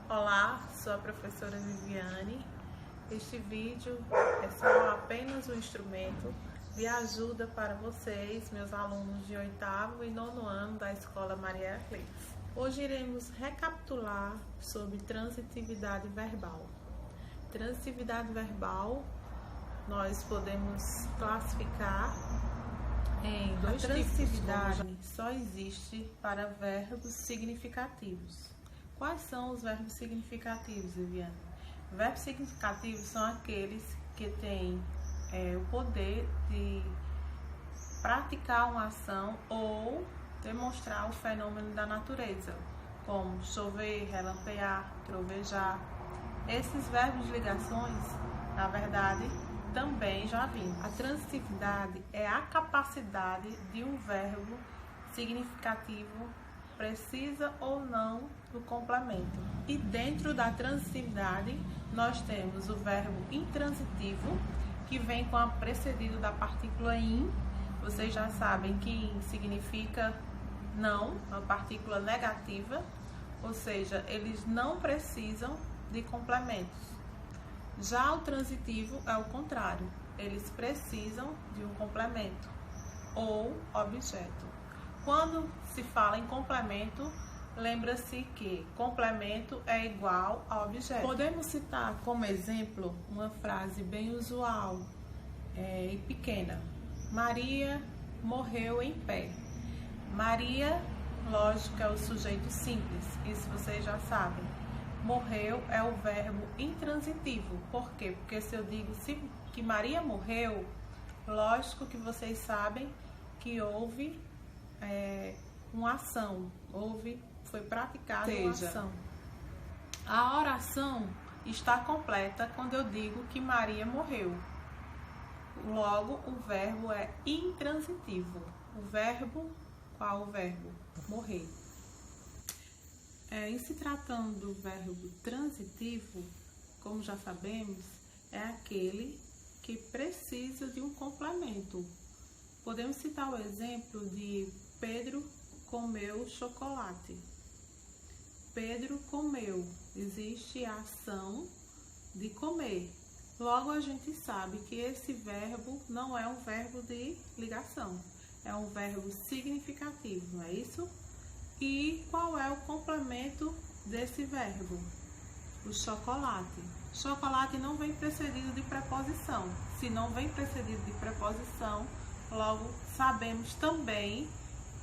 Olá, sou a professora Viviane. Este vídeo é só apenas um instrumento de ajuda para vocês, meus alunos de 8º e 9º ano da Escola Maria Cleis. Hoje iremos recapitular sobre transitividade verbal. Transitividade verbal nós podemos classificar em dois tipos. Transitividade só existe para verbos significativos. Quais são os verbos significativos, Viviane? Verbos significativos são aqueles que têm o poder de praticar uma ação ou demonstrar o fenômeno da natureza, como chover, relampear, trovejar. Esses verbos de ligações, na verdade, também já vimos. A transitividade é a capacidade de um verbo significativo precisa ou não do complemento. E dentro da transitividade, nós temos o verbo intransitivo, que vem precedido da partícula in. Vocês já sabem que in significa não, uma partícula negativa, ou seja, eles não precisam de complementos. Já o transitivo é o contrário, eles precisam de um complemento ou objeto. Quando se fala em complemento, lembra-se que complemento é igual a objeto. Podemos citar como exemplo uma frase bem usual e pequena. Maria morreu em pé. Maria, lógico, é o sujeito simples, isso vocês já sabem. Morreu é o verbo intransitivo. Por quê? Porque se eu digo que Maria morreu, lógico que vocês sabem que houve uma ação, foi praticada uma ação. A oração está completa quando eu digo que Maria morreu. Logo, o verbo é intransitivo. O verbo, qual o verbo? Morrer. Em se tratando do verbo transitivo, como já sabemos, é aquele que precisa de um complemento. Podemos citar o exemplo de Pedro comeu chocolate. Pedro comeu. Existe a ação de comer. Logo, a gente sabe que esse verbo não é um verbo de ligação. É um verbo significativo, não é isso? E qual é o complemento desse verbo? O chocolate. Chocolate não vem precedido de preposição. Se não vem precedido de preposição, logo sabemos também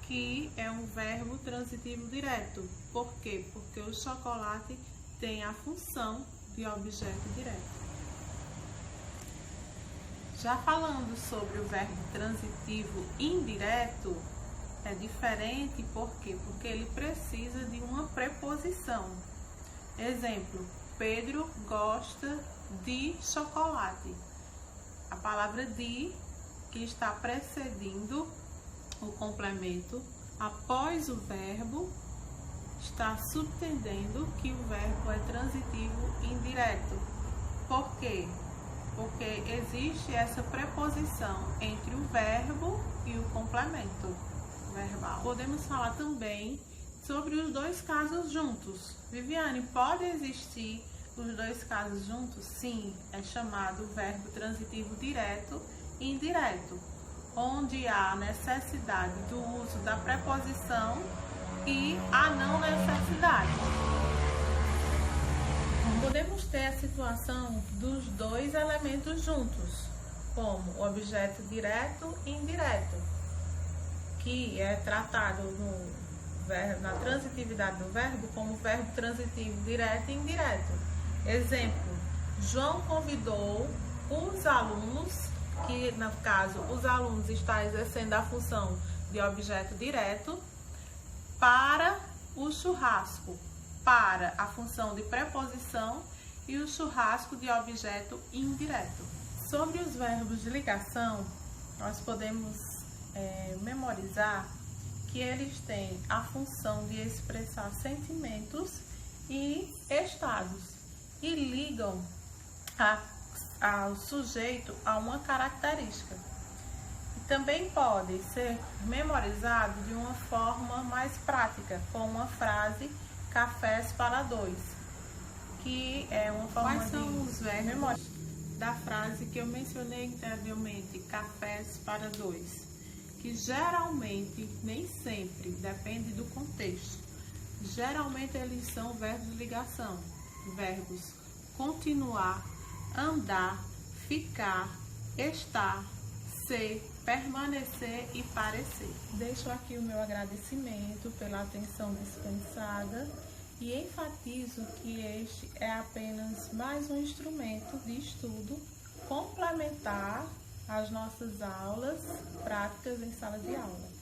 que é um verbo transitivo direto. Por quê? Porque o chocolate tem a função de objeto direto. Já falando sobre o verbo transitivo indireto, é diferente. Por quê? Porque ele precisa de uma preposição. Exemplo, Pedro gosta de chocolate. A palavra de, que está precedendo o complemento, após o verbo, está subentendendo que o verbo é transitivo indireto. Por quê? Porque existe essa preposição entre o verbo e o complemento verbal. Podemos falar também sobre os dois casos juntos. Viviane, pode existir os dois casos juntos? Sim, é chamado verbo transitivo direto e indireto, onde há necessidade do uso da preposição e a não necessidade. Podemos ter a situação dos dois elementos juntos, como objeto direto e indireto, que é tratado na transitividade do verbo como verbo transitivo direto e indireto. Exemplo, João convidou os alunos, que no caso os alunos estão exercendo a função de objeto direto, para o churrasco, para a função de preposição, e o churrasco de objeto indireto. Sobre os verbos de ligação, nós podemos memorizar que eles têm a função de expressar sentimentos e estados e ligam ao sujeito a uma característica. Também pode ser memorizado de uma forma mais prática, com uma frase cafés para dois. que é uma forma Quais são os verbos da frase que eu mencionei anteriormente, cafés para dois, que geralmente, nem sempre, depende do contexto. Geralmente eles são verbos de ligação, verbos continuar, andar, ficar, estar, ser, permanecer e parecer. Deixo aqui o meu agradecimento pela atenção dispensada e enfatizo que este é apenas mais um instrumento de estudo complementar às nossas aulas práticas em sala de aula.